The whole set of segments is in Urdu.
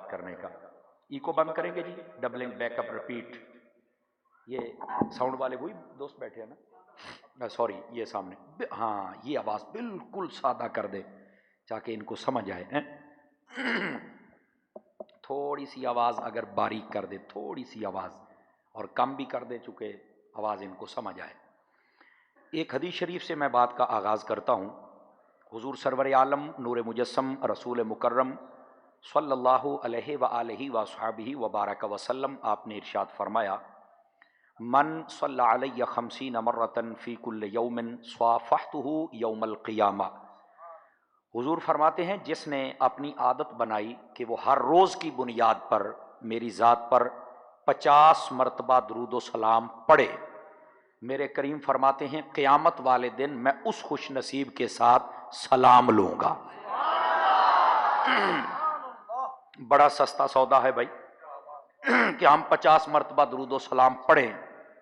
بات کرنے کا. ای کو بند کریں گے جی, ڈبلنگ بیک اپ ریپیٹ. یہ ساؤنڈ والے وہی دوست بیٹھے ہیں نا, سوری یہ سامنے, ہاں یہ آواز بالکل سادہ کر دے تاکہ ان کو سمجھ آئے. تھوڑی سی آواز اگر باریک کر دے, تھوڑی سی آواز, اور کم بھی کر دے چونکہ آواز ان کو سمجھ آئے. ایک حدیث شریف سے میں بات کا آغاز کرتا ہوں. حضور سرور عالم نور مجسم رسول مکرم صلی اللہ علیہ وآلہ وصحبہ وبارک وسلم, آپ نے ارشاد فرمایا, من صلی علیہ 50 مرۃ فی کل یوم صافحتہ یوم القیامہ. حضور فرماتے ہیں جس نے اپنی عادت بنائی کہ وہ ہر روز کی بنیاد پر میری ذات پر 50 مرتبہ درود و سلام پڑھے, میرے کریم فرماتے ہیں قیامت والے دن میں اس خوش نصیب کے ساتھ سلام لوں گا. بڑا سستا سودا ہے بھائی کہ ہم 50 مرتبہ درود و سلام پڑھیں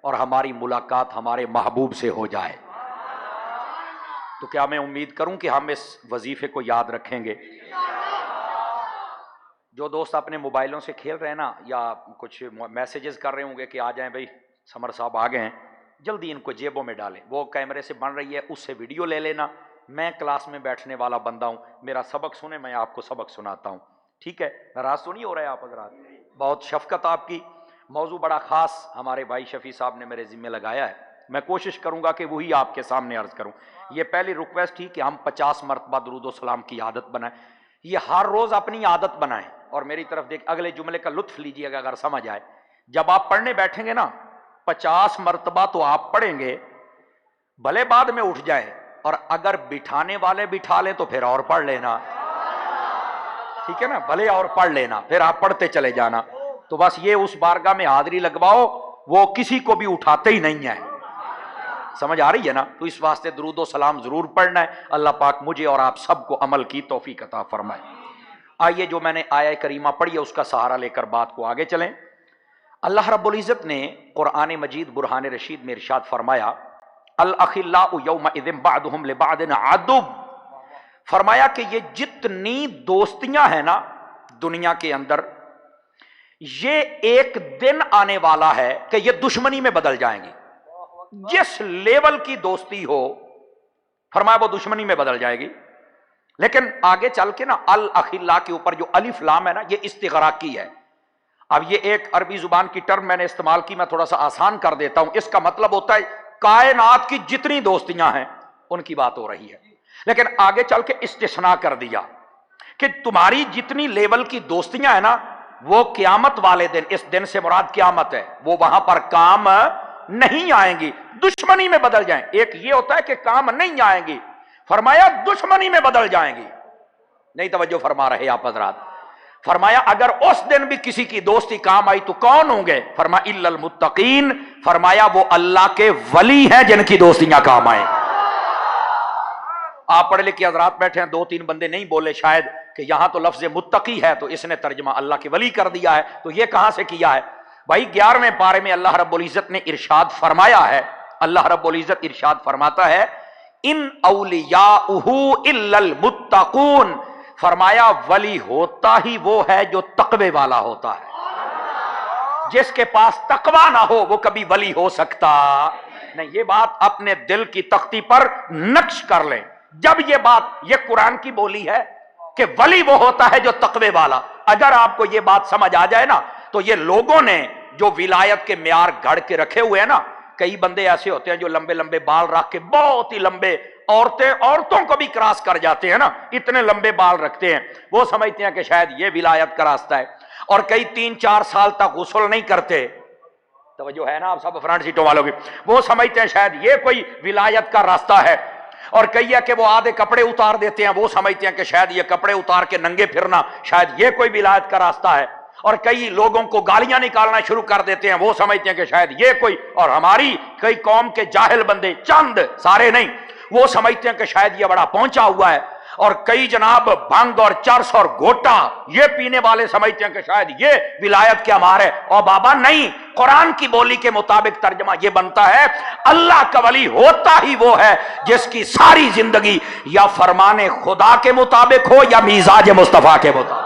اور ہماری ملاقات ہمارے محبوب سے ہو جائے. تو کیا میں امید کروں کہ ہم اس وظیفے کو یاد رکھیں گے؟ جو دوست اپنے موبائلوں سے کھیل رہے ہیں نا, یا کچھ میسیجز کر رہے ہوں گے کہ آ جائیں بھائی سمر صاحب آ گئے ہیں, جلدی ان کو جیبوں میں ڈالیں. وہ کیمرے سے بن رہی ہے, اس سے ویڈیو لے لینا. میں کلاس میں بیٹھنے والا بندہ ہوں, میرا سبق سنیں, میں آپ کو سبق سناتا ہوں. ٹھیک ہے, ناراض تو نہیں ہو رہے آپ حضرات؟ بہت شفقت آپ کی. موضوع بڑا خاص ہمارے بھائی شفیع صاحب نے میرے ذمہ لگایا ہے, میں کوشش کروں گا کہ وہی آپ کے سامنے عرض کروں. یہ پہلی ریکویسٹ تھی کہ ہم 50 مرتبہ درود و سلام کی عادت بنائیں. یہ ہر روز اپنی عادت بنائیں. اور میری طرف دیکھ, اگلے جملے کا لطف لیجیے گا اگر سمجھ آئے. جب آپ پڑھنے بیٹھیں گے نا 50 مرتبہ تو آپ پڑھیں گے, بھلے بعد میں اٹھ جائے, اور اگر بٹھانے والے بٹھا لیں تو پھر اور پڑھ لینا. ٹھیک ہے نا, بھلے اور پڑھ لینا, پھر آپ پڑھتے چلے جانا. تو بس یہ اس بارگاہ میں حاضری لگواؤ, وہ کسی کو بھی اٹھاتے ہی نہیں ہے. سمجھ آ رہی ہے نا؟ تو اس واسطے درود و سلام ضرور پڑھنا ہے. اللہ پاک مجھے اور آپ سب کو عمل کی توفیق عطا فرمائے. آئیے جو میں نے آیہ کریمہ پڑھی ہے اس کا سہارا لے کر بات کو آگے چلیں. اللہ رب العزت نے قرآن مجید برہان رشید میں ارشاد فرمایا, الاخلاء یومئذ بعضهم لبعض عدو. فرمایا کہ یہ جتنی دوستیاں ہیں نا دنیا کے اندر, یہ ایک دن آنے والا ہے کہ یہ دشمنی میں بدل جائیں گی. جس لیول کی دوستی ہو, فرمایا وہ دشمنی میں بدل جائے گی. لیکن آگے چل کے نا الاخلاء کے اوپر جو الف لام ہے نا, یہ استغراقی ہے. اب یہ ایک عربی زبان کی ٹرم میں نے استعمال کی, میں تھوڑا سا آسان کر دیتا ہوں. اس کا مطلب ہوتا ہے کائنات کی جتنی دوستیاں ہیں ان کی بات ہو رہی ہے. لیکن آگے چل کے استثناء کر دیا کہ تمہاری جتنی لیول کی دوستیاں ہیں نا وہ قیامت والے دن, اس دن سے مراد قیامت ہے, وہ وہاں پر کام نہیں آئیں گی, دشمنی میں بدل جائیں. ایک یہ ہوتا ہے کہ کام نہیں آئیں گی, فرمایا دشمنی میں بدل جائیں گی. نہیں توجہ فرما رہے آپ حضرات؟ فرمایا اگر اس دن بھی کسی کی دوستی کام آئی تو کون ہوں گے؟ فرمایا الا المتقین. فرمایا وہ اللہ کے ولی ہیں جن کی دوستیاں کام آئیں. آپ پڑھے لکھے حضرات بیٹھے ہیں, 2-3 بندے نہیں بولے شاید کہ یہاں تو لفظ متقی ہے تو اس نے ترجمہ اللہ کے ولی کر دیا ہے, تو یہ کہاں سے کیا ہے بھائی؟ 11ویں پارے میں اللہ رب العزت نے ارشاد فرمایا ہے, اللہ رب العزت ارشاد فرماتا ہے ان اولیاؤہ الا المتقون. فرمایا ولی ہوتا ہی وہ ہے جو تقوی والا ہوتا ہے. جس کے پاس تقوی نہ ہو وہ کبھی ولی ہو سکتا نہیں. یہ بات اپنے دل کی تختی پر نقش کر لیں. جب یہ بات, یہ قرآن کی بولی ہے کہ ولی وہ ہوتا ہے جو تقوی والا. اگر آپ کو یہ بات سمجھ آ جائے نا تو یہ لوگوں نے جو ولایت کے معیار گھڑ کے رکھے ہوئے ہیں نا, کئی بندے ایسے ہوتے ہیں جو لمبے لمبے بال رکھ کے بہت ہی لمبے, عورتوں کو بھی کراس کر جاتے ہیں نا, اتنے لمبے بال رکھتے ہیں, وہ سمجھتے ہیں کہ شاید یہ ولایت کا راستہ ہے. اور کئی 3-4 سال تک غسل نہیں کرتے, توجہ ہے نا آپ سب فرنٹ سیٹوں والوں کی, وہ سمجھتے ہیں شاید یہ کوئی ولایت کا راستہ ہے. اور کئی ہے کہ وہ آدھے کپڑے اتار دیتے ہیں, وہ سمجھتے ہیں کہ شاید یہ کپڑے اتار کے ننگے پھرنا شاید یہ کوئی ولایت کا راستہ ہے. اور کئی لوگوں کو گالیاں نکالنا شروع کر دیتے ہیں, وہ سمجھتے ہیں کہ شاید یہ کوئی, اور ہماری کئی قوم کے جاہل بندے, چند سارے نہیں, وہ سمجھتے ہیں کہ شاید یہ بڑا پہنچا ہوا ہے. اور کئی جناب بھنگ اور چرس اور گھوٹا یہ پینے والے سمجھتے ہیں کہ شاید یہ ولایت کے ہمارے. اور بابا نہیں, قرآن کی بولی کے مطابق ترجمہ یہ بنتا ہے اللہ کا ولی ہوتا ہی وہ ہے جس کی ساری زندگی یا فرمان خدا کے مطابق ہو یا مزاج مصطفیٰ کے مطابق.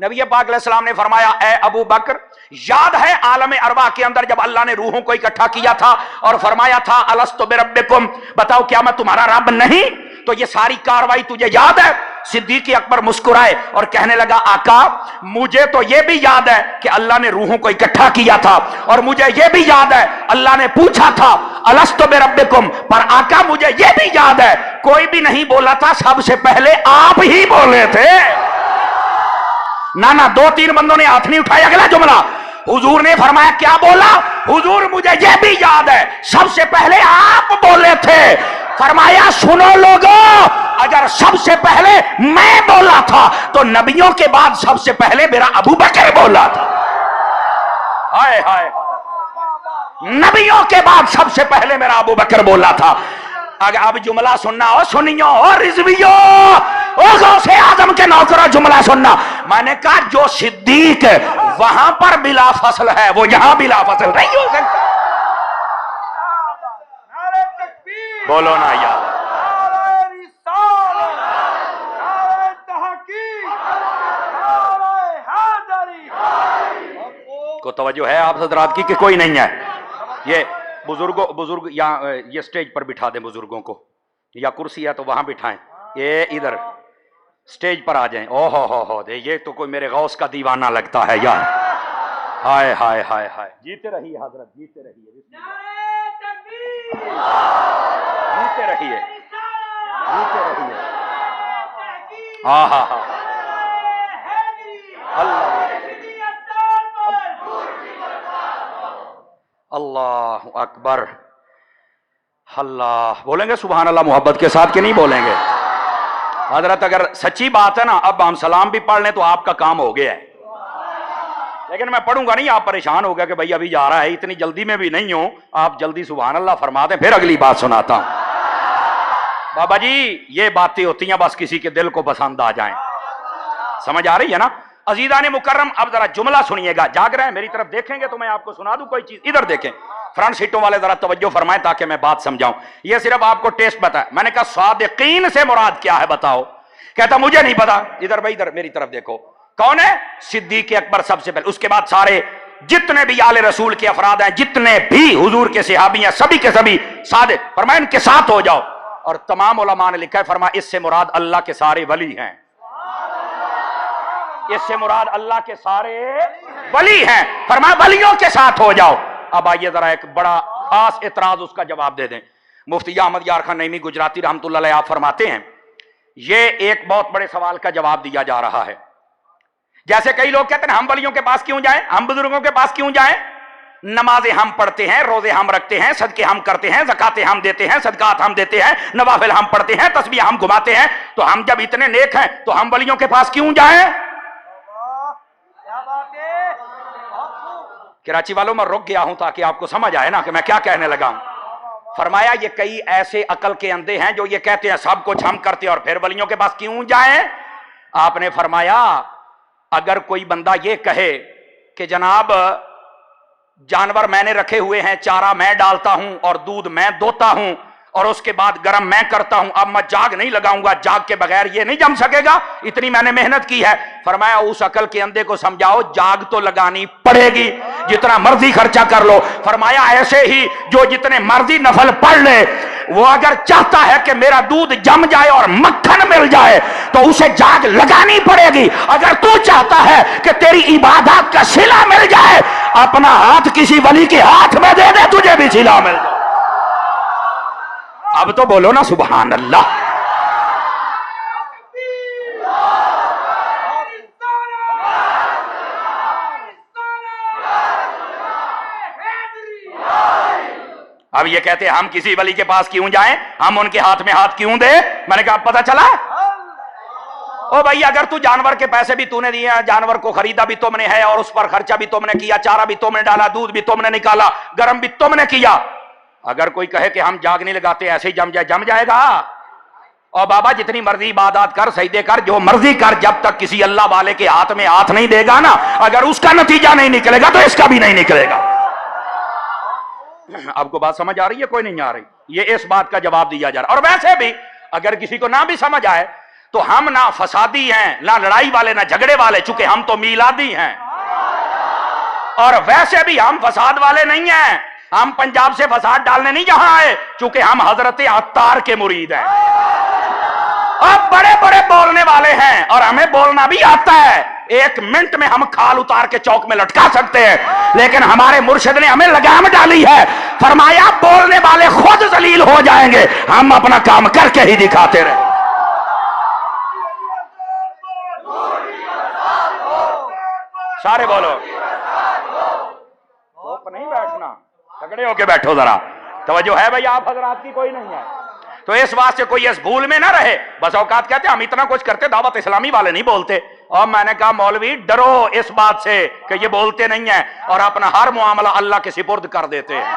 نبی پاک علیہ السلام نے فرمایا اے ابو بکر یاد ہے عالم ارواح کے اندر جب اللہ نے روحوں کو اکٹھا کیا تھا اور فرمایا تھا الستو بربکم، بتاؤ کیا میں تمہارا رب نہیں؟ تو یہ ساری کاروائی تجھے یاد ہے؟ صدیق اکبر مسکرائے اور کہنے لگا آقا مجھے تو یہ بھی یاد ہے کہ اللہ نے روحوں کو اکٹھا کیا تھا، اور مجھے یہ بھی یاد ہے اللہ نے پوچھا تھا الستو بربکم، پر آقا مجھے یہ بھی یاد ہے کوئی بھی نہیں بولا تھا، سب سے پہلے آپ ہی بولے تھے۔ نہ دو تین بندوں نے ہاتھ نہیں اٹھایا، اگلا جملہ حضور نے فرمایا کیا بولا؟ حضور مجھے یہ بھی یاد ہے سب سے پہلے آپ بولے تھے۔ فرمایا سنو لوگوں، اگر سب سے پہلے میں بولا تھا تو نبیوں کے بعد سب سے پہلے میرا ابو بکر بولا تھا۔ ہائے ہائے، نبیوں کے بعد سب سے پہلے میرا ابو بکر بولا تھا۔ اگر اب جملہ سننا ہو سنیو اور رضویو او غوث اعظم کے نوکروں جملہ سننا، میں نے کہا جو صدیق وہاں پر بلا فصل ہے وہ یہاں بلا فصل نہیں ہو سکتا۔ بولو نا یار کو توجہ ہے آپ حضرات کی کہ کوئی نہیں ہے؟ یہ بزرگ یہ سٹیج پر بٹھا دیں بزرگوں کو، یا کرسی ہے تو وہاں بٹھائیں، یہ ادھر سٹیج پر آ جائیں۔ او ہو یہ تو کوئی میرے غوث کا دیوانہ لگتا ہے یار۔ ہائے ہائے ہائے ہائے، جیتے رہیے حضرت، جیتے رہیے، جیتے رہیے، جیتے رہیے۔ ہاں ہاں ہاں اللہ اکبر، اللہ بولیں گے سبحان اللہ محبت کے ساتھ کہ نہیں بولیں گے؟ حضرت اگر سچی بات ہے نا اب ہم سلام بھی پڑھ لیں تو آپ کا کام ہو گیا ہے، لیکن میں پڑھوں گا نہیں، آپ پریشان ہو گیا کہ بھائی ابھی جا رہا ہے، اتنی جلدی میں بھی نہیں ہوں، آپ جلدی سبحان اللہ فرما دیں پھر اگلی بات سناتا ہوں۔ بابا جی یہ باتیں ہوتی ہیں بس کسی کے دل کو پسند آ جائیں، سمجھ آ رہی ہے نا؟ عزیزان مکرم اب ذرا جملہ سنیے گا، جاگ رہے ہیں میری طرف دیکھیں گے تو میں آپ کو سنا دوں کوئی چیز، ادھر دیکھیں فرنٹ سیٹوں والے ذرا توجہ فرمائیں تاکہ میں بات سمجھاؤں، یہ صرف آپ کو ٹیسٹ بتائے۔ میں نے کہا صادقین سے مراد کیا ہے بتاؤ؟ کہتا مجھے نہیں پتا۔ ادھر بھائی ادھر میری طرف دیکھو، کون ہے؟ صدیق اکبر سب سے پہلے، اس کے بعد سارے جتنے بھی آل رسول کے افراد ہیں، جتنے بھی حضور کے صحابی ہیں، سبھی کے سبھی صادق، فرمایا ان کے ساتھ ہو جاؤ۔ اور تمام علماء نے لکھا ہے، فرمایا اس سے مراد اللہ کے سارے ولی ہیں، اس سے مراد اللہ کے سارے ولی ہیں، فرمایا ولیوں کے ساتھ ہو جاؤ۔ اب آئیے ذرا ایک بڑا خاص اعتراض اس کا جواب دے دیں۔ مفتی احمد یار خان نعیمی گجراتی رحمۃ اللہ علیہ آپ فرماتے ہیں یہ ایک بہت بڑے سوال کا جواب دیا جا رہا ہے۔ جیسے کئی لوگ کہتے ہیں ہم ولیوں کے پاس کیوں جائیں، ہم بزرگوں کے پاس کیوں جائیں؟ نمازیں ہم پڑھتے ہیں، روزے ہم رکھتے ہیں، صدقے ہم کرتے ہیں، زکاتیں ہم دیتے ہیں، صدقات ہم دیتے ہیں، نوافل ہم پڑھتے ہیں، تسبیح ہم گھماتے ہیں، تو ہم جب اتنے نیک ہیں تو ہم ولیوں کے پاس کیوں جائیں؟ کراچی والوں میں رک گیا ہوں تاکہ آپ کو سمجھ آئے نا کہ میں کیا کہنے لگا ہوں۔ فرمایا یہ کئی ایسے عقل کے اندھے ہیں جو یہ کہتے ہیں سب کچھ ہم کرتے ہیں اور پھر ولیوں کے پاس کیوں جائیں؟ آپ نے فرمایا اگر کوئی بندہ یہ کہے کہ جناب جانور میں نے رکھے ہوئے ہیں، چارہ میں ڈالتا ہوں اور دودھ میں دوتا ہوں اور اس کے بعد گرم میں کرتا ہوں، اب میں جاگ نہیں لگاؤں گا، جاگ کے بغیر یہ نہیں جم سکے گا، اتنی میں نے محنت کی ہے۔ فرمایا اس عقل کے اندھے کو سمجھاؤ جاگ تو لگانی پڑے گی، جتنا مرضی خرچہ کر لو۔ فرمایا ایسے ہی جو جتنے مرضی نفل پڑھ لے وہ اگر چاہتا ہے کہ میرا دودھ جم جائے اور مکھن مل جائے تو اسے جاگ لگانی پڑے گی۔ اگر تو چاہتا ہے کہ تیری عبادات کا صلہ مل جائے اپنا ہاتھ کسی ولی کے ہاتھ میں دے دے، تجھے بھی صلہ مل جائے۔ اب تو بولو نا سبحان اللہ۔ اب یہ کہتے ہیں ہم کسی ولی کے پاس کیوں جائیں، ہم ان کے ہاتھ میں ہاتھ کیوں دیں؟ میں نے کہا پتہ چلا؟ او بھائی اگر تو جانور کے پیسے بھی تو نے دیے، جانور کو خریدا بھی تم نے ہے اور اس پر خرچہ بھی تم نے کیا، چارہ بھی تم نے ڈالا، دودھ بھی تم نے نکالا، گرم بھی تم نے کیا، اگر کوئی کہے کہ ہم جاگ نہیں لگاتے ایسے ہی جم جائے گا؟ اور بابا جتنی مرضی عبادات کر، سجدے کر، جو مرضی کر، جب تک کسی اللہ والے کے ہاتھ میں ہاتھ نہیں دے گا نا، اگر اس کا نتیجہ نہیں نکلے گا تو اس کا بھی نہیں نکلے گا۔ آپ کو بات سمجھ آ رہی ہے کوئی نہیں آ رہی؟ یہ اس بات کا جواب دیا جا رہا ہے۔ اور ویسے بھی اگر کسی کو نہ بھی سمجھ آئے تو ہم نہ فسادی ہیں، نہ لڑائی والے، نہ جھگڑے والے، چونکہ ہم تو میلادی ہیں۔ اور ویسے بھی ہم فساد والے نہیں ہیں، ہم پنجاب سے فساد ڈالنے نہیں یہاں آئے، چونکہ ہم حضرت عطار کے مرید ہیں۔ اب بڑے بڑے بولنے والے ہیں اور ہمیں بولنا بھی آتا ہے، 1 منٹ میں ہم کھال اتار کے چوک میں لٹکا سکتے ہیں، لیکن ہمارے مرشد نے ہمیں لگام ڈالی ہے، فرمایا بولنے والے خود ذلیل ہو جائیں گے، ہم اپنا کام کر کے ہی دکھاتے رہے۔ سارے بولو، نہیں بیٹھنا، تگڑے ہو کے بیٹھو ذرا، توجہ ہے بھائی آپ حضرات کی کوئی نہیں ہے؟ تو اس واسطے کوئی اس بھول میں نہ رہے۔ بس اوقات کہتے ہیں ہم اتنا کچھ کرتے، دعوت اسلامی والے نہیں بولتے، اور میں نے کہا مولوی ڈرو اس بات سے کہ یہ بولتے نہیں ہیں اور اپنا ہر معاملہ اللہ کے سپرد کر دیتے ہیں۔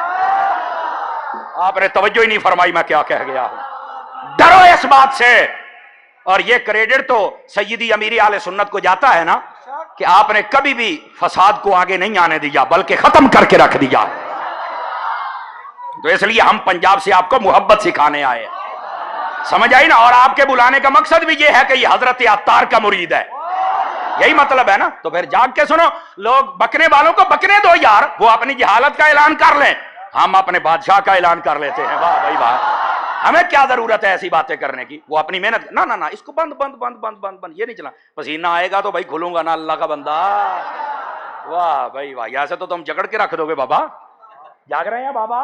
آپ نے توجہ ہی نہیں فرمائی میں کیا کہہ گیا ہوں۔ ڈرو اس بات سے، اور یہ کریڈٹ تو سیدی امیری اہل سنت کو جاتا ہے نا کہ آپ نے کبھی بھی فساد کو آگے نہیں آنے دیا بلکہ ختم کر کے رکھ دیا۔ تو اس لیے ہم پنجاب سے آپ کو محبت سکھانے آئے، سمجھ آئی نا؟ اور آپ کے بلانے کا مقصد بھی یہ ہے کہ یہ حضرت عطار کا مرید ہے، یہی مطلب ہے نا؟ تو پھر جاگ کے سنو، لوگ بکنے والوں کو بکنے دو یار، وہ اپنی جہالت کا اعلان کر لیں، ہم اپنے بادشاہ کا اعلان کر لیتے ہیں۔ واہ بھائی واہ، ہمیں کیا ضرورت ہے ایسی باتیں کرنے کی؟ وہ اپنی محنت، نہ نہ نہ، اس کو بند بند بند بند بند بند، یہ نہیں چلا، پسینہ آئے گا تو بھائی کھلوں گا نا اللہ کا بندہ۔ واہ بھائی واہ، ایسے تو تم جگڑ کے رکھ دو گے بابا۔ جاگ رہے ہیں بابا؟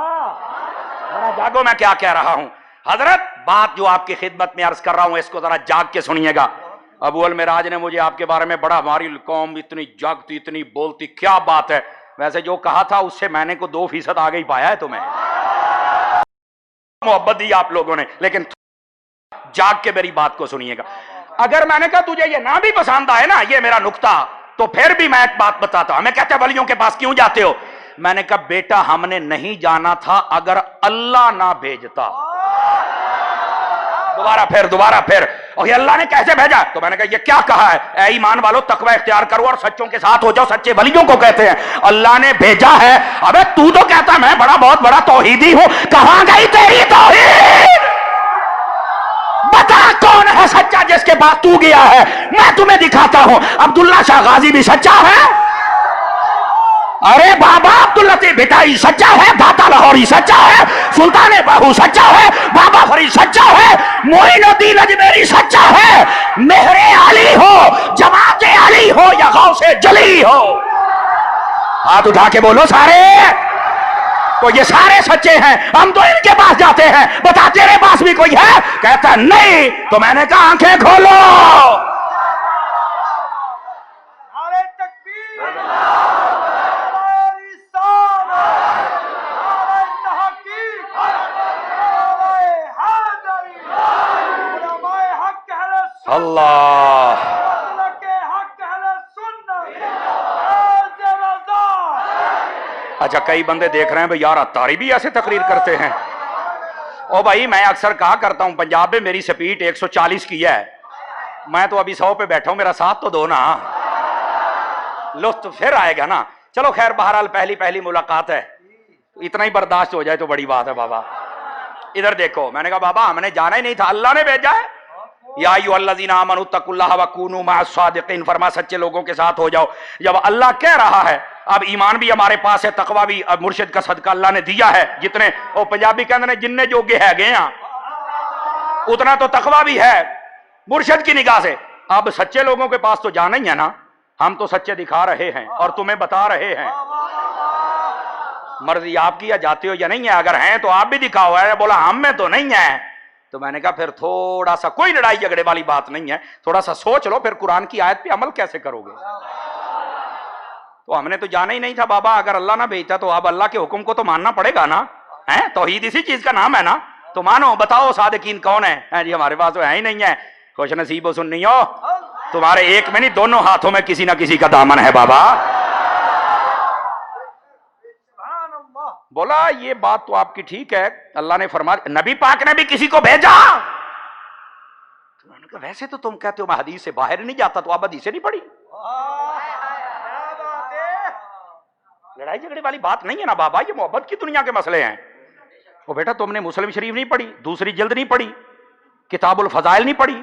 ذرا جاگو، میں کیا کہہ رہا ہوں۔ حضرت بات جو آپ کی خدمت میں عرض کر رہا ہوں اس کو ذرا جاگ کے سنیے گا۔ ابو المراج نے مجھے آپ کے بارے میں بڑا، ہماری قوم اتنی جاگتی اتنی بولتی، کیا بات ہے؟ ویسے جو کہا تھا اس سے میں نے کو 2% آگے ہی پایا ہے تمہیں، محبت دی آپ لوگوں نے، لیکن جاگ کے میری بات کو سنیے گا۔ اگر میں نے کہا تجھے یہ نہ بھی پسند آئے نا، یہ میرا نکتہ، تو پھر بھی میں ایک بات بتاتا ہوں۔ ہمیں کہتے ہیں ولیوں کے پاس کیوں جاتے ہو؟ میں نے کہا بیٹا ہم نے نہیں جانا تھا اگر اللہ نہ بھیجتا۔ دوبارہ پھر اور یہ اللہ نے کیسے بھیجا؟ تو میں نے کہا یہ کیا کہا ہے؟ اے ایمان والو تقوی اختیار کرو اور سچوں کے ساتھ ہو جاؤ، سچے ولیوں کو کہتے ہیں اللہ نے بھیجا ہے۔ ابے تو کہتا میں بہت بڑا توحیدی ہوں، کہاں گئی تیری توحید؟ بتا کون ہے سچا جس کے پاس تو گیا ہے؟ میں تمہیں دکھاتا ہوں۔ عبداللہ شاہ غازی بھی سچا ہے، ارے بابا عبداللطیف بھٹائی سچا ہے، داتا لاہوری سچا ہے، سلطان باہو سچا ہے، بابا فرید سچا ہے، معین الدین اجمیری سچا ہے، مہر علی ہو، جماعت علی ہو یا غوث جلی ہو، ہاتھ اٹھا کے بولو سارے۔ تو یہ سارے سچے ہیں، ہم تو ان کے پاس جاتے ہیں، بتا تیرے پاس بھی کوئی ہے؟ کہتا نہیں۔ تو میں نے کہا آنکھیں کھولو، اللہ۔ اچھا کئی بندے دیکھ رہے ہیں بھئی یار عطاری بھی ایسے تقریر کرتے ہیں۔ او بھائی میں اکثر کہا کرتا ہوں پنجاب میں میری سپیڈ 140 کی ہے، میں تو ابھی 100 پہ بیٹھا ہوں، میرا ساتھ تو دو نا، لطف پھر آئے گا نا۔ چلو خیر بہرحال پہلی ملاقات ہے، اتنا ہی برداشت ہو جائے تو بڑی بات ہے بابا۔ ادھر دیکھو، میں نے کہا بابا ہم نے جانا ہی نہیں تھا، اللہ نے بھیجا ہے۔ یا ایھا الذین آمنوا اتقوا اللہ وکونوا مع الصادقین، فرما سچے لوگوں کے ساتھ ہو جاؤ۔ جب اللہ کہہ رہا ہے، اب ایمان بھی ہمارے پاس ہے، تقوی بھی اب مرشد کا صدقہ اللہ نے دیا ہے، جتنے وہ پنجابی کہتے ہیں جننے جوگے ہے گئے ہیں، اتنا تو تقوی بھی ہے مرشد کی نگاہ سے۔ اب سچے لوگوں کے پاس تو جانا ہی ہے نا، ہم تو سچے دکھا رہے ہیں اور تمہیں بتا رہے ہیں، مرضی آپ کی، یا جاتے ہو یا نہیں ہے، اگر ہیں تو آپ بھی دکھاؤ۔ ہے بولا ہم میں تو نہیں ہے، تو میں نے کہا پھر تھوڑا سا، کوئی لڑائی جھگڑے والی بات نہیں ہے، تھوڑا سا سوچ لو پھر قرآن کی آیت پہ عمل کیسے کرو گے؟ تو ہم نے تو جانا ہی نہیں تھا بابا، اگر اللہ نہ بھیجتا تو اب اللہ کے حکم کو تو ماننا پڑے گا نا، ہیں توحید اسی چیز کا نام ہے نا، تو مانو، بتاؤ صادقین کون ہے؟ جی ہمارے پاس تو ہے ہی نہیں ہے، خوش نصیب و سنی ہو، تمہارے ایک میں نہیں دونوں ہاتھوں میں کسی نہ کسی کا دامن ہے بابا۔ بولا یہ بات تو آپ کی ٹھیک ہے، اللہ نے فرمایا، نبی پاک نے بھی کسی کو بھیجا۔ ویسے تو تم کہتے ہو میں حدیث سے باہر نہیں جاتا، تو آپ حدیثیں نہیں پڑھی؟ لڑائی جھگڑے والی بات نہیں ہے نا بابا، یہ محبت کی دنیا کے مسئلے ہیں۔ وہ بیٹا تم نے مسلم شریف نہیں پڑھی، دوسری جلد نہیں پڑھی، کتاب الفضائل نہیں پڑھی،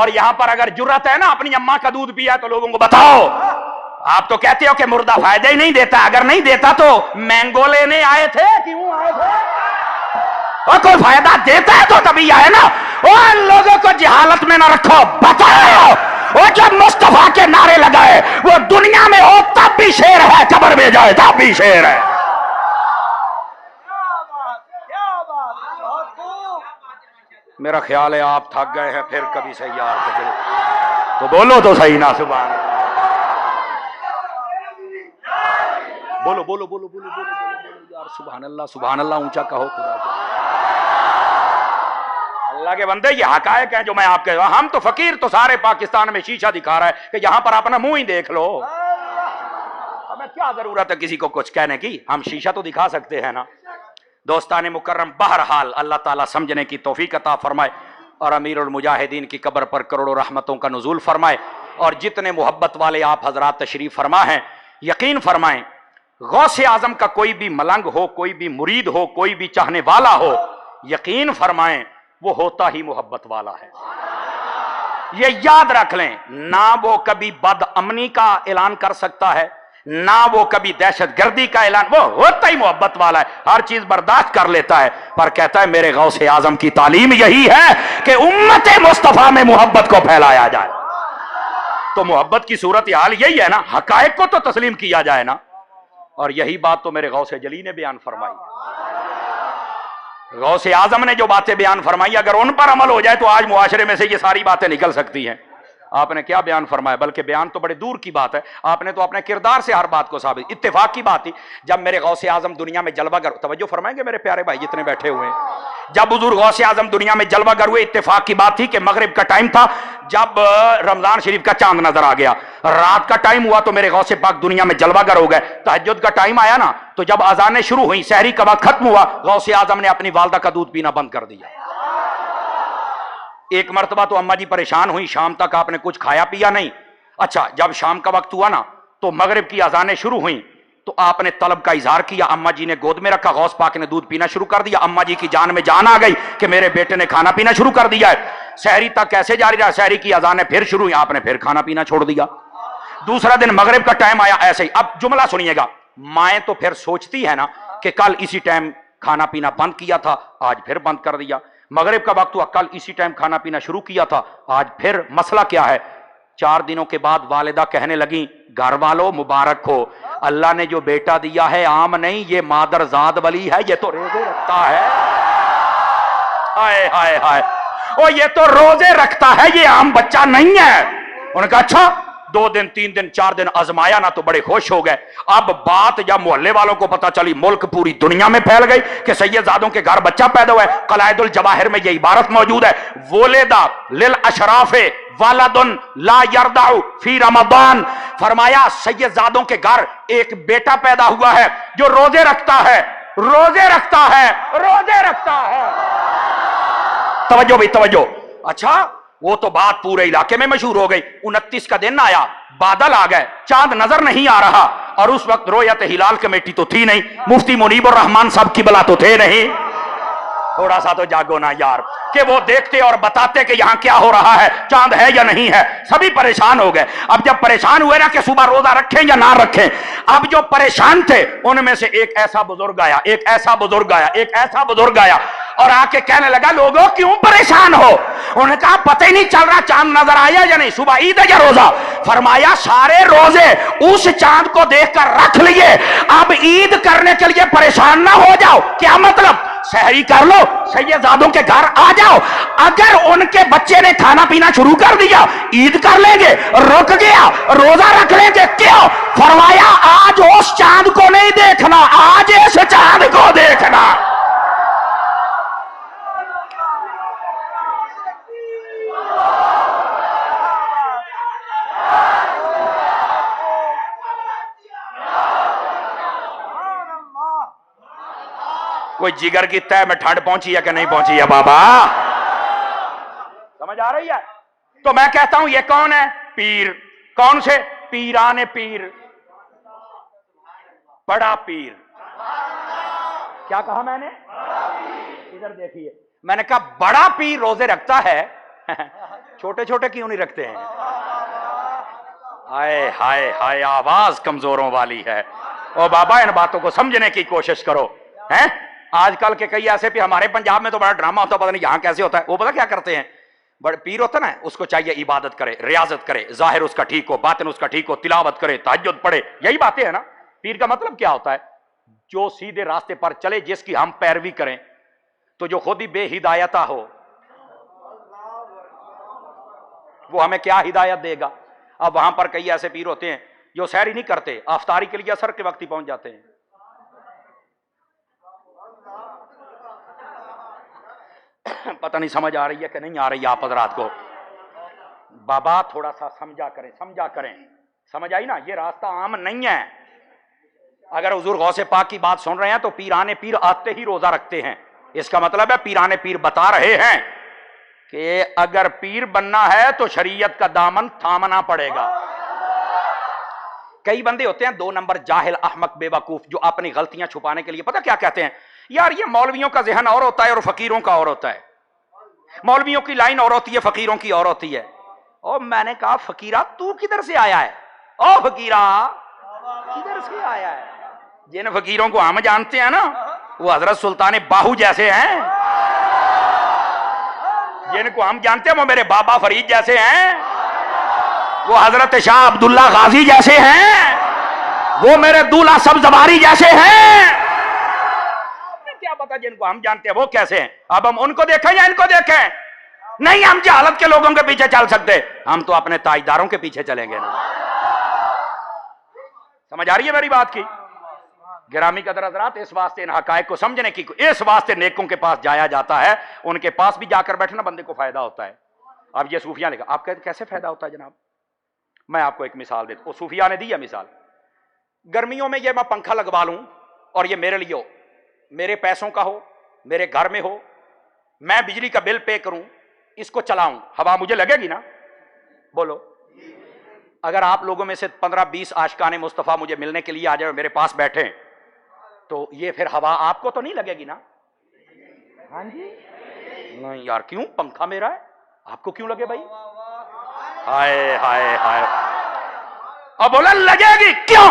اور یہاں پر اگر جرت ہے نا اپنی اماں کا دودھ پیا تو لوگوں کو بتاؤ. آپ تو کہتے ہو کہ مردہ فائدہ ہی نہیں دیتا, اگر نہیں دیتا تو مینگو لینے آئے تھے, کیوں آئے تھے؟ اور کوئی فائدہ دیتا ہے تو تبھی آئے نا. اور لوگوں کو جہالت میں نہ رکھو, بتاؤ. وہ جو مصطفیٰ کے نعرے لگائے وہ دنیا میں ہو تب بھی شیر ہے, قبر میں جائے تب بھی شیر ہے. میرا خیال ہے آپ تھک گئے ہیں, پھر کبھی صحیح یار تو بولو تو صحیح نا. سبحان اللہ. بولو بولو بولو بولو بولو بولو یار. سبحان اللہ سبحان اللہ, اونچا کہو خدا کو. اللہ کے بندے یہ حقائق ہیں جو میں آپ کے, ہم تو فقیر تو سارے پاکستان میں شیشہ دکھا رہا ہے کہ یہاں پر اپنا منہ ہی دیکھ لو. ہمیں کیا ضرورت ہے کسی کو کچھ کہنے کی, ہم شیشہ تو دکھا سکتے ہیں نا. دوستان مکرم, بہرحال اللہ تعالیٰ سمجھنے کی توفیق عطا فرمائے اور امیر المجاہدین کی قبر پر کروڑوں رحمتوں کا نزول فرمائے. اور جتنے محبت والے آپ حضرات تشریف فرما ہیں, یقین فرمائیں غوث اعظم کا کوئی بھی ملنگ ہو, کوئی بھی مرید ہو, کوئی بھی چاہنے والا ہو, یقین فرمائیں وہ ہوتا ہی محبت والا ہے. یہ یاد رکھ لیں, نہ وہ کبھی بد امنی کا اعلان کر سکتا ہے, نہ وہ کبھی دہشت گردی کا اعلان, وہ ہوتا ہی محبت والا ہے. ہر چیز برداشت کر لیتا ہے, پر کہتا ہے میرے غوث اعظم کی تعلیم یہی ہے کہ امت مصطفیٰ میں محبت کو پھیلایا جائے. تو محبت کی صورتحال یہی ہے نا, حقائق کو تو تسلیم کیا جائے نا. اور یہی بات تو میرے غوث جلی نے بیان فرمائی. غوث اعظم نے جو باتیں بیان فرمائی, اگر ان پر عمل ہو جائے تو آج معاشرے میں سے یہ ساری باتیں نکل سکتی ہیں. آپ نے کیا بیان فرمایا, بلکہ بیان تو بڑے دور کی بات ہے, آپ نے تو اپنے کردار سے ہر بات کو ثابت. اتفاق کی بات تھی جب میرے غوث اعظم دنیا میں جلوہ گر, توجہ فرمائیں گے میرے پیارے بھائی جتنے بیٹھے ہوئے ہیں, جب حضور غوث اعظم دنیا میں جلوہ گر ہوئے, اتفاق کی بات تھی کہ مغرب کا ٹائم تھا, جب رمضان شریف کا چاند نظر آ گیا, رات کا ٹائم ہوا تو میرے غوث پاک دنیا میں جلوہ گر ہو گئے. تہجد کا ٹائم آیا نا, تو جب اذانیں شروع ہوئیں, سحری کا وقت ختم ہوا, غوث اعظم نے اپنی والدہ کا دودھ پینا بند کر دیا. ایک مرتبہ تو اماں جی پریشان ہوئی, شام تک آپ نے کچھ کھایا پیا نہیں. اچھا, جب شام کا وقت ہوا نا تو مغرب کی اذانیں شروع ہوئیں, تو آپ نے طلب کا اظہار کیا, اماں جی نے گود میں رکھا, غوث پاک نے دودھ پینا شروع کر دیا. اماں جی کی جان میں جان آ گئی کہ میرے بیٹے نے کھانا پینا شروع کر دیا ہے. سحری تک کیسے جاری رہا, سحری کی اذانیں پھر شروع ہوئی, آپ نے پھر کھانا پینا چھوڑ دیا. دوسرا دن مغرب کا ٹائم آیا, ایسے ہی. اب جملہ سنیے گا, مائیں تو پھر سوچتی ہے نا کہ کل اسی ٹائم کھانا پینا بند کیا تھا, آج پھر بند کر دیا. مغرب کا وقت ہوا, کل اسی ٹائم کھانا پینا شروع کیا تھا, آج پھر. مسئلہ کیا ہے؟ 4 دنوں کے بعد والدہ کہنے لگیں, گھر والوں مبارک ہو, اللہ نے جو بیٹا دیا ہے عام نہیں, یہ مادر زاد ولی ہے, یہ تو روزے رکھتا ہے. ہائے ہائے ہائے, او یہ تو روزے رکھتا ہے, یہ عام بچہ نہیں ہے. انہوں نے کہا اچھا, 2 دن 3 دن 4 دن آزمایا نا تو بڑے خوش ہو گئے. اب بات جب محلے والوں کو پتا چلی, ملک پوری دنیا میں پھیل گئی کہ سید زادوں کے گھر بچہ پیدا ہوا ہے. قلائد الجواہر میں یہ عبارت موجود ہے, ولدہ للاشراف ولد لا یردع فی رمضان. فرمایا سید زادوں کے گھر ایک بیٹا پیدا ہوا ہے جو روزے رکھتا ہے, روزے رکھتا ہے, روزے رکھتا ہے. توجہ بھی توجہ. اچھا, وہ تو بات پورے علاقے میں مشہور ہو گئی. 29 کا دن آیا, بادل آ گئے, چاند نظر نہیں آ رہا, اور اس وقت رویت ہلال کمیٹی تو تھی نہیں, مفتی منیب الرحمان صاحب کی بلا تو تھے نہیں. تھوڑا سا تو جاگو نا یار, کہ وہ دیکھتے اور بتاتے کہ یہاں کیا ہو رہا ہے, چاند ہے یا نہیں ہے. سبھی پریشان ہو گئے. اب جب پریشان ہوئے نا کہ صبح روزہ رکھیں یا نہ رکھیں, اب جو پریشان تھے ان میں سے ایک ایسا بزرگ آیا, ایک ایسا بزرگ آیا, ایک ایسا بزرگ آیا, اور آ کے کہنے لگا لوگوں کیوں پریشان ہو؟ انہوں نے کہا پتہ ہی نہیں چل رہا چاند نظر آیا یا نہیں, صبح عید ہے یا روزہ؟ فرمایا سارے روزے اس چاند کو دیکھ کر رکھ لیے, اب عید کرنے کے لیے پریشان نہ ہو جاؤ. کیا مطلب؟ سحری کر لو, سید زادوں کے گھر آ جاؤ, اگر ان کے بچے نے کھانا پینا شروع کر دیا عید کر لیں گے, رک گیا روزہ رکھ لیں گے. کیوں؟ فرمایا آج اس چاند کو نہیں دیکھنا, آج اس چاند کو دیکھنا. کوئی جگر کی تہ میں ٹھنڈ پہنچی ہے کہ نہیں پہنچی ہے بابا؟ سمجھ آ رہی ہے؟ تو میں کہتا ہوں یہ کون ہے؟ پیر. کون سے؟ پیران پیر, بڑا پیر. کیا کہا میں نے؟ ادھر دیکھیے, میں نے کہا بڑا پیر روزے رکھتا ہے چھوٹے چھوٹے کیوں نہیں رکھتے ہیں؟ ہائے ہائے ہائے، آواز کمزوروں والی ہے۔ او بابا ان باتوں کو سمجھنے کی کوشش کرو ہیں۔ آج کل کے کئی ایسے پہ ہمارے پنجاب میں تو بڑا ڈرامہ ہوتا ہے، پتہ نہیں یہاں کیسے ہوتا ہے۔ وہ پتہ کیا کرتے ہیں، بڑے پیر ہوتا نا، اس کو چاہیے عبادت کرے، ریاضت کرے، ظاہر اس کا ٹھیک ہو، باطن اس کا ٹھیک ہو، تلاوت کرے، تہجد پڑھے، یہی باتیں ہیں نا۔ پیر کا مطلب کیا ہوتا ہے؟ جو سیدھے راستے پر چلے، جس کی ہم پیروی کریں۔ تو جو خود ہی بے ہدایتہ ہو وہ ہمیں کیا ہدایت دے گا؟ اب وہاں پر کئی ایسے پیر ہوتے ہیں جو سیر ہی نہیں کرتے، افطاری کے لیے اثر کے وقت ہی پہنچ جاتے ہیں۔ پتہ نہیں سمجھ آ رہی ہے کہ نہیں آ رہی آپ حضرات کو؟ بابا تھوڑا سا سمجھا کریں، سمجھا کریں۔ سمجھ آئی نا؟ یہ راستہ عام نہیں ہے۔ اگر حضور غوث پاک کی بات سن رہے ہیں تو پیرانے پیر آتے ہی روزہ رکھتے ہیں، اس کا مطلب ہے پیرانے پیر بتا رہے ہیں کہ اگر پیر بننا ہے تو شریعت کا دامن تھامنا پڑے گا۔ کئی بندے ہوتے ہیں 2 نمبر جاہل، احمق، بے وقوف، جو اپنی غلطیاں چھپانے کے لیے پتہ کیا کہتے ہیں؟ یار یہ مولویوں کا ذہن اور ہوتا ہے اور فقیروں کا اور ہوتا ہے۔ مولویوں کی لائن اور ہوتی ہے، فقیروں کی اور ہوتی ہے۔ اور میں نے کہا فقیرہ تو کدھر سے آیا ہے؟ او فقیرہ کدھر سے آیا ہے؟ جن فقیروں کو ہم جانتے ہیں نا وہ حضرت سلطان باہو جیسے ہیں، جن کو ہم جانتے ہیں وہ میرے بابا فرید جیسے ہیں، وہ حضرت شاہ عبداللہ غازی جیسے ہیں، وہ میرے دولہ سبزواری جیسے ہیں۔ کیا پتا جن کو ہم جانتے ہیں وہ کیسے ہیں؟ اب ہم ان کو دیکھیں یا ان کو دیکھیں؟ نہیں، ہم جہالت کے لوگوں کے پیچھے چل سکتے، ہم تو اپنے تاجداروں کے پیچھے چلیں گے نا۔ سمجھ آ رہی ہے میری بات کی؟ گرامی قدر حضرات، اس واسطے ان حقائق کو سمجھنے کی، اس واسطے نیکوں کے پاس جایا جاتا ہے، ان کے پاس بھی جا کر بیٹھنا بندے کو فائدہ ہوتا ہے۔ اب یہ صوفیاء نے کہا، آپ کہتے کیسے فائدہ ہوتا ہے جناب؟ میں آپ کو ایک مثال دیتا ہوں، صوفیاء نے دی ہے مثال۔ گرمیوں میں یہ میں پنکھا لگوا لوں اور یہ میرے لیے ہو، میرے پیسوں کا ہو، میرے گھر میں ہو، میں بجلی کا بل پے کروں، اس کو چلاؤں، ہوا مجھے لگے گی نا؟ بولو۔ اگر آپ لوگوں میں سے 15-20 عاشقان مصطفیٰ مجھے ملنے کے لیے آ جائے اور میرے پاس بیٹھیں تو یہ پھر ہوا آپ کو تو نہیں لگے گی نا؟ ہاں جی نہیں یار، کیوں؟ پنکھا میرا ہے، آپ کو کیوں لگے بھائی؟ ہائے ہائے ہائے، اب بولا لگے گی کیوں؟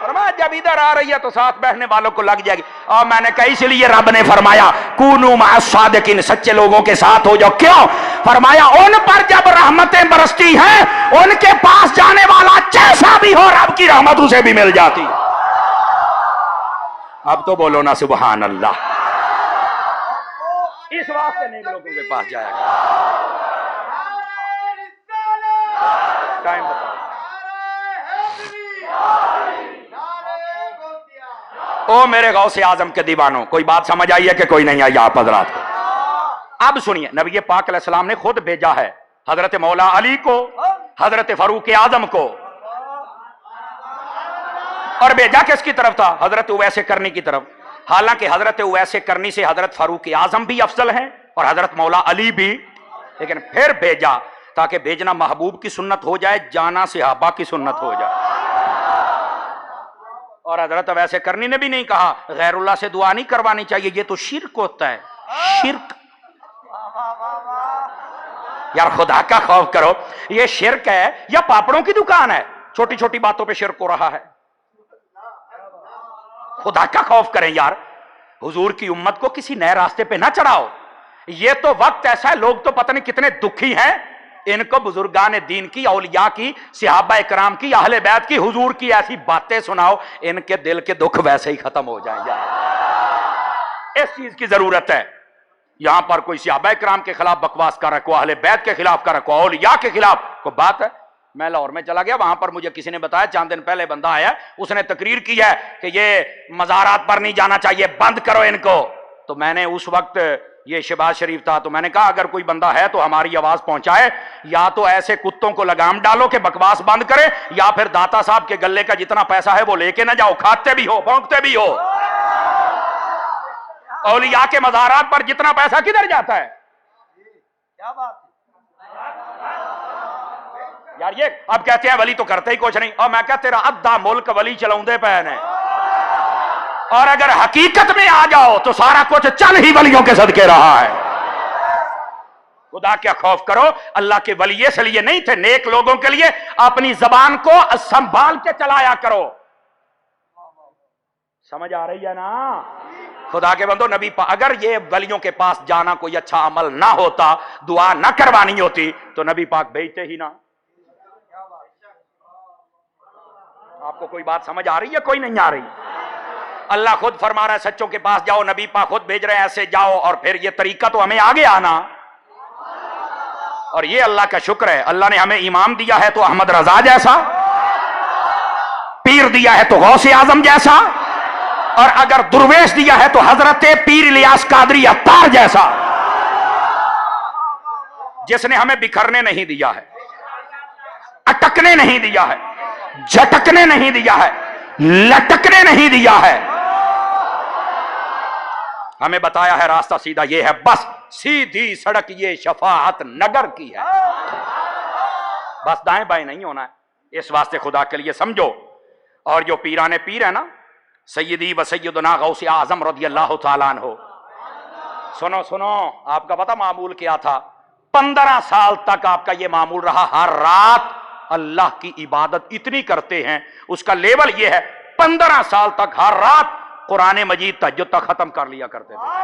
فرمایا جب ادھر آ رہی ہے تو ساتھ بیٹھنے والوں کو لگ جائے گی۔ اور میں نے کہا اس لیے رب نے فرمایا کونوا مع الصادقین، سچے لوگوں کے ساتھ ہو جاؤ۔ کیوں؟ فرمایا ان پر جب رحمتیں برستی ہیں ان کے پاس جانے والا جیسا بھی ہو رب کی رحمت اسے بھی مل جاتی۔ اب تو بولو نا سبحان اللہ۔ اس واسطے نیک لوگوں کے پاس جایا گا۔ ٹائم بتاؤ۔ او میرے غوث اعظم کے دیوانوں، کوئی بات سمجھ آئی ہے کہ کوئی نہیں آئی آپ حضرات کو؟ اب سنیے، نبی پاک علیہ السلام نے خود بھیجا ہے حضرت مولا علی کو، حضرت فاروق اعظم کو، اور بھیجا کس کی طرف تھا؟ حضرت اویس کرنی کی طرف۔ حالانکہ حضرت اویس کرنی سے حضرت فاروق اعظم بھی افضل ہیں اور حضرت مولا علی بھی، لیکن پھر بھیجا تاکہ بھیجنا محبوب کی سنت ہو جائے، جانا صحابہ کی سنت ہو جائے۔ اور حضرت اویس کرنی نے بھی نہیں کہا غیر اللہ سے دعا نہیں کروانی چاہیے، یہ تو شرک ہوتا ہے، شرک۔ یار خدا کا خوف کرو، یہ شرک ہے یا پاپڑوں کی دکان ہے؟ چھوٹی چھوٹی باتوں پہ شرک ہو رہا ہے۔ خدا کا خوف کریں یار، حضور کی امت کو کسی نئے راستے پہ نہ چڑھاؤ۔ یہ تو وقت ایسا ہے، لوگ تو پتہ نہیں کتنے دکھی ہیں، ان کو بزرگان دین کی، اولیاء کی، صحابہ اکرام کی، اہل بیت کی، حضور کی ایسی باتیں سناؤ ان کے دل کے دکھ ویسے ہی ختم ہو جائیں یار۔ اس چیز کی ضرورت ہے۔ یہاں پر کوئی صحابہ اکرام کے خلاف بکواس کر رہا ہے، کوئی اہل بیت کے خلاف کر رہا ہے، کوئی اولیاء کے خلاف کوئی بات ہے۔ میں لاہور میں چلا گیا، وہاں پر مجھے کسی نے بتایا چند دن پہلے بندہ آیا، اس نے تقریر کی ہے کہ یہ مزارات پر نہیں جانا چاہیے، بند کرو ان کو۔ تو میں نے اس وقت، یہ شہباز شریف تھا، تو میں نے کہا اگر کوئی بندہ ہے تو ہماری آواز پہنچائے، یا تو ایسے کتوں کو لگام ڈالو کہ بکواس بند کرے، یا پھر داتا صاحب کے گلے کا جتنا پیسہ ہے وہ لے کے نہ جاؤ، کھاتے بھی ہو بھونکتے بھی ہو۔ اولیاء کے مزارات پر جتنا پیسہ کدھر جاتا ہے؟ کیا بات یار، یہ اب کہتے ہیں ولی تو کرتے ہی کچھ نہیں، اور میں کہتے رہا ادھا ملک ولی چلاؤندے پے نے، اور اگر حقیقت میں آ جاؤ تو سارا کچھ چل ہی ولیوں کے صدقے رہا ہے۔ خدا کا خوف کرو. اللہ کے ولی اس لیے نہیں تھے, نیک لوگوں کے لیے. اپنی زبان کو سنبھال کے چلایا کرو. سمجھ آ رہی ہے نا خدا کے بندو؟ نبی اگر یہ ولیوں کے پاس جانا کوئی اچھا عمل نہ ہوتا, دعا نہ کروانی ہوتی, تو نبی پاک بھیجتے ہی نہ. آپ کو کوئی بات سمجھ آ رہی ہے؟ کوئی نہیں آ رہی؟ اللہ خود فرما رہا ہے سچوں کے پاس جاؤ, نبی پاک خود بھیج رہے ہیں ایسے جاؤ. اور پھر یہ طریقہ تو ہمیں آگے آنا, اور یہ اللہ کا شکر ہے, اللہ نے ہمیں امام دیا ہے تو احمد رضا جیسا, پیر دیا ہے تو غوث اعظم جیسا, اور اگر درویش دیا ہے تو حضرت پیر الیاس قادری عطار جیسا, جس نے ہمیں بکھرنے نہیں دیا ہے, اٹکنے نہیں دیا ہے, جھٹکنے نہیں دیا ہے, لٹکنے نہیں دیا ہے. ہمیں بتایا ہے راستہ سیدھا یہ ہے, بس سیدھی سڑک یہ شفاعت نگر کی ہے, بس دائیں بائیں نہیں ہونا ہے. اس واسطے خدا کے لیے سمجھو. اور جو پیرانے پیر ہے نا, سیدی و سیدنا غوث اعظم رضی اللہ تعالیٰ عنہ, سنو سنو, آپ کا پتہ معمول کیا تھا؟ 15 سال تک آپ کا یہ معمول رہا, ہر رات اللہ کی عبادت اتنی کرتے ہیں, اس کا لیول یہ ہے 15 سال تک ہر رات قرآن مجید تہجد تک ختم کر لیا کرتے تھے.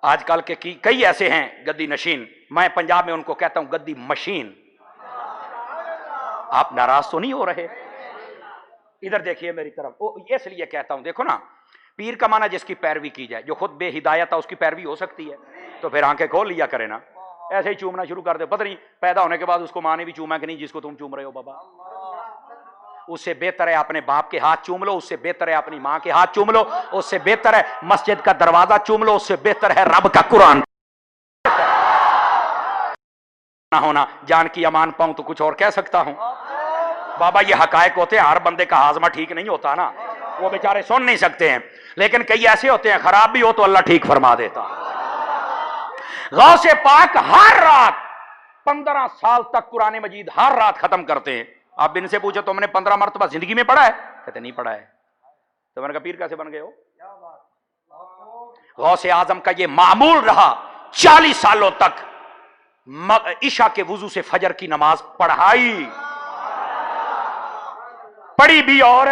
آج کل کے کئی ایسے ہیں گدی نشین, میں پنجاب میں ان کو کہتا ہوں گدی مشین. آپ ناراض تو نہیں ہو رہے؟ ادھر دیکھیے میری طرف. اس لیے کہتا ہوں, دیکھو نا, پیر کا معنی جس کی پیروی کی جائے, جو خود بے ہدایت ہے اس کی پیروی ہو سکتی ہے, تو پھر آنکھیں کھول لیا کرے نا. ایسے ہی چومنا شروع کر دے, پتہ نہیں پیدا ہونے کے بعد اس کو ماں نے بھی چوما کہ نہیں جس کو تم چوم رہے ہو بابا. اس سے بہتر ہے اپنے باپ کے ہاتھ چوم لو, اس سے بہتر ہے اپنی ماں کے ہاتھ چوم لو, اس سے بہتر ہے مسجد کا دروازہ چوم لو, اس سے بہتر ہے رب کا قرآن نہ ہونا. جان کی امان پاؤں تو کچھ اور کہہ سکتا ہوں بابا. یہ حقائق ہوتے ہیں, ہر بندے کا ہاضمہ ٹھیک نہیں ہوتا نا, وہ بیچارے سن نہیں سکتے ہیں. لیکن کئی ایسے ہوتے ہیں خراب بھی ہو تو اللہ ٹھیک فرما دیتا. غوث پاک ہر رات 15 سال تک قرآن مجید ہر رات ختم کرتے ہیں. آپ ان سے پوچھو تم نے 15 مرتبہ زندگی میں پڑھا ہے؟ کہتے نہیں پڑھا ہے. تو میں نے کہا پیر کیسے بن گئے ہو؟ غوث اعظم کا یہ معمول رہا 40 سالوں تک, عشاء کے وضو سے فجر کی نماز پڑھائی, پڑھی بھی اور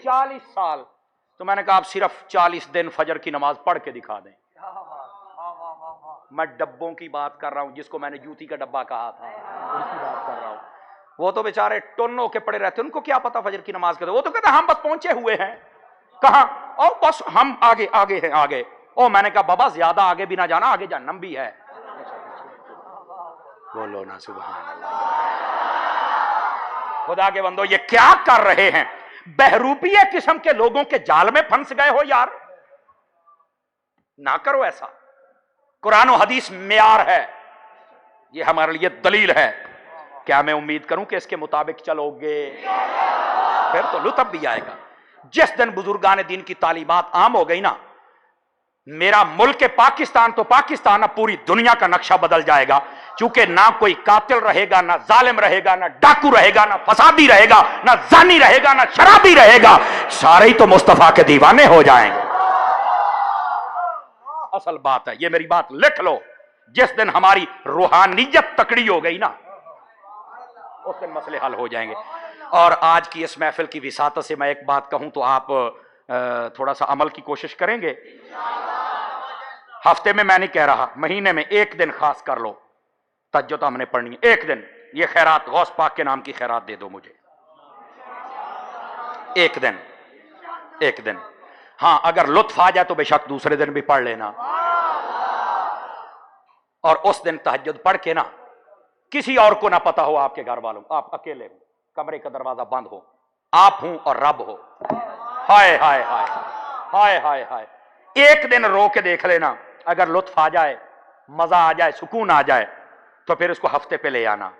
40 سال. تو میں نے کہا آپ صرف 40 دن فجر کی نماز پڑھ کے دکھا دیں. میں ڈبوں کی بات کر رہا ہوں, جس کو میں نے جوتی کا ڈبہ کہا تھا ان کی بات کر رہا ہوں. وہ تو بیچارے ٹنوں کے پڑے رہتے, ان کو کیا پتا فجر کی نماز کے. وہ تو کہتے ہیں ہم بس پہنچے ہوئے ہیں. کہاں؟ اور بس ہم آگے آگے ہیں آگے. او میں نے کہا بابا زیادہ آگے بھی نہ جانا, آگے جہنم بھی ہے. بولو نا سبحان اللہ. خدا کے بندو یہ کیا کر رہے ہیں؟ بہروپیہ قسم کے لوگوں کے جال میں پھنس گئے ہو یار. نہ کرو ایسا. قرآن و حدیث معیار ہے, یہ ہمارے لیے دلیل ہے. کیا میں امید کروں کہ اس کے مطابق چلو گے؟ پھر تو لطف بھی آئے گا. جس دن بزرگان دین کی تعلیمات عام ہو گئی نا, میرا ملک پاکستان تو پاکستان, اب پوری دنیا کا نقشہ بدل جائے گا. چونکہ نہ کوئی قاتل رہے گا, نہ ظالم رہے گا, نہ ڈاکو رہے گا, نہ فسادی رہے گا, نہ زانی رہے گا, نہ شرابی رہے گا. سارے ہی تو مصطفیٰ کے دیوانے ہو جائیں گے. اصل بات ہے, یہ میری بات لکھ لو, جس دن ہماری روحانیت تکڑی ہو گئی نا, اس دن مسئلے حل ہو جائیں گے. اور آج کی اس محفل کی وساطت سے میں ایک بات کہوں تو آپ تھوڑا سا عمل کی کوشش کریں گے. ہفتے میں نہیں کہہ رہا, مہینے میں ایک دن خاص کر لو, تہجد ہم نے پڑھنی ہے. ایک دن یہ خیرات غوث پاک کے نام کی خیرات دے دو مجھے. ایک دن, ایک دن. ہاں اگر لطف آ جائے تو بے شک دوسرے دن بھی پڑھ لینا. اور اس دن تہجد پڑھ کے نا, کسی اور کو نہ پتا ہو, آپ کے گھر والوں, آپ اکیلے ہو, کمرے کا دروازہ بند ہو, آپ ہوں اور رب ہو. ہائے ہائے ہائے ہائے ہائے ہائے. ایک دن رو کے دیکھ لینا, اگر لطف آ جائے, مزہ آ جائے, سکون آ جائے, تو پھر اس کو ہفتے پہ لے آنا.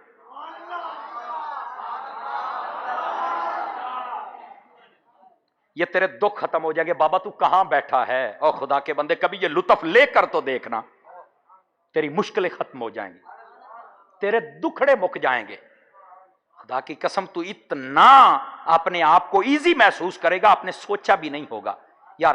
یہ تیرے دکھ ختم ہو جائیں گے. بابا تو کہاں بیٹھا ہے؟ اور خدا کے بندے کبھی یہ لطف لے کر تو دیکھنا, تیری مشکلیں ختم ہو جائیں گی, تیرے دکھڑے مک جائیں گے. خدا کی قسم تو اتنا اپنے آپ کو ایزی محسوس کرے گا, آپ نے سوچا بھی نہیں ہوگا. یار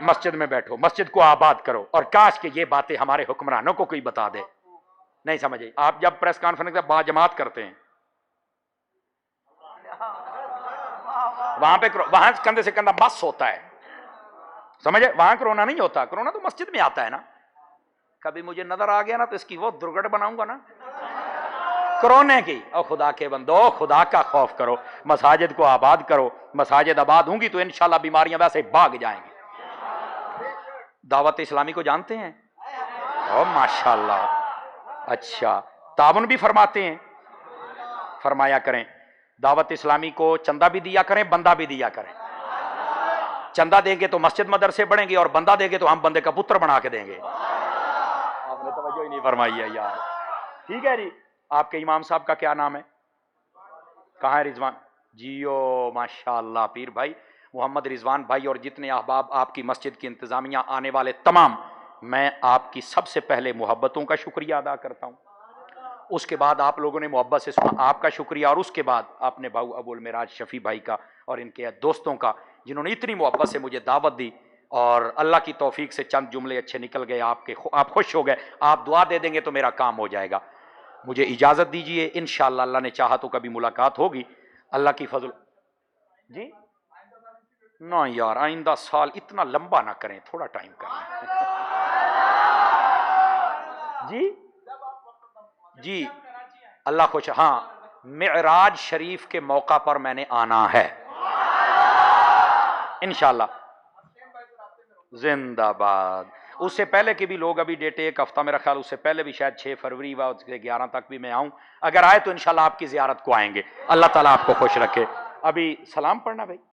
مسجد میں بیٹھو، مسجد کو آباد کرو، اور کاش کہ یہ باتیں ہمارے حکمرانوں کو کوئی بتا دے. نہیں سمجھے؟ آپ جب پریس کانفرنس میں با جماعت کرتے ہیں وہاں پہ وہاں کندھے سے کندھا بس ہوتا ہے، سمجھے؟ وہاں کرونا نہیں ہوتا، کرونا تو مسجد میں آتا ہے نا. کبھی مجھے نظر آ گیا نا تو اس کی وہ درگڑ بناؤں گا نا کرونے کی. او خدا کے بندو، خدا کا خوف کرو، مساجد کو آباد کرو. مساجد آباد ہوں گی تو انشاءاللہ بیماریاں ویسے بھاگ جائیں گی. دعوت اسلامی کو جانتے ہیں؟ او ماشاءاللہ. اچھا، تعاون بھی فرماتے ہیں؟ فرمایا کریں. دعوت اسلامی کو چندہ بھی دیا کریں، بندہ بھی دیا کریں. چندہ دیں گے تو مسجد مدرسے بڑھیں گے، اور بندہ دیں گے تو ہم بندے کا پتر بنا کے دیں گے. آپ نے توجہ ہی نہیں فرمائی ہے یار. ٹھیک ہے جی. آپ کے امام صاحب کا کیا نام ہے؟ کہاں ہے رضوان؟ جیو ماشاءاللہ پیر بھائی محمد رضوان بھائی اور جتنے احباب آپ کی مسجد کی انتظامیہ آنے والے تمام، میں آپ کی سب سے پہلے محبتوں کا شکریہ ادا کرتا ہوں. اس کے بعد آپ لوگوں نے محبت سے سنا، آپ کا شکریہ. اور اس کے بعد آپ نے بھاؤ ابو المعراج شفیع بھائی کا اور ان کے دوستوں کا، جنہوں نے اتنی محبت سے مجھے دعوت دی، اور اللہ کی توفیق سے چند جملے اچھے نکل گئے. آپ خوش ہو گئے. آپ دعا دے دیں گے تو میرا کام ہو جائے گا. مجھے اجازت دیجیے، انشاءاللہ اللہ نے چاہا تو کبھی ملاقات ہوگی. اللہ کی فضل. جی نہ یار، آئندہ سال اتنا لمبا نہ کریں، تھوڑا ٹائم کریں. جی جی اللہ خوش. ہاں، معراج شریف کے موقع پر میں نے آنا ہے انشاءاللہ. زندہ باد. اس سے پہلے کے بھی لوگ ابھی ڈیٹ ایک ہفتہ میرا خیال، اس سے پہلے بھی شاید 6 فروری و 11 تک بھی میں آؤں. اگر آئے تو انشاءاللہ آپ کی زیارت کو آئیں گے. اللہ تعالیٰ آپ کو خوش رکھے. ابھی سلام پڑھنا بھائی.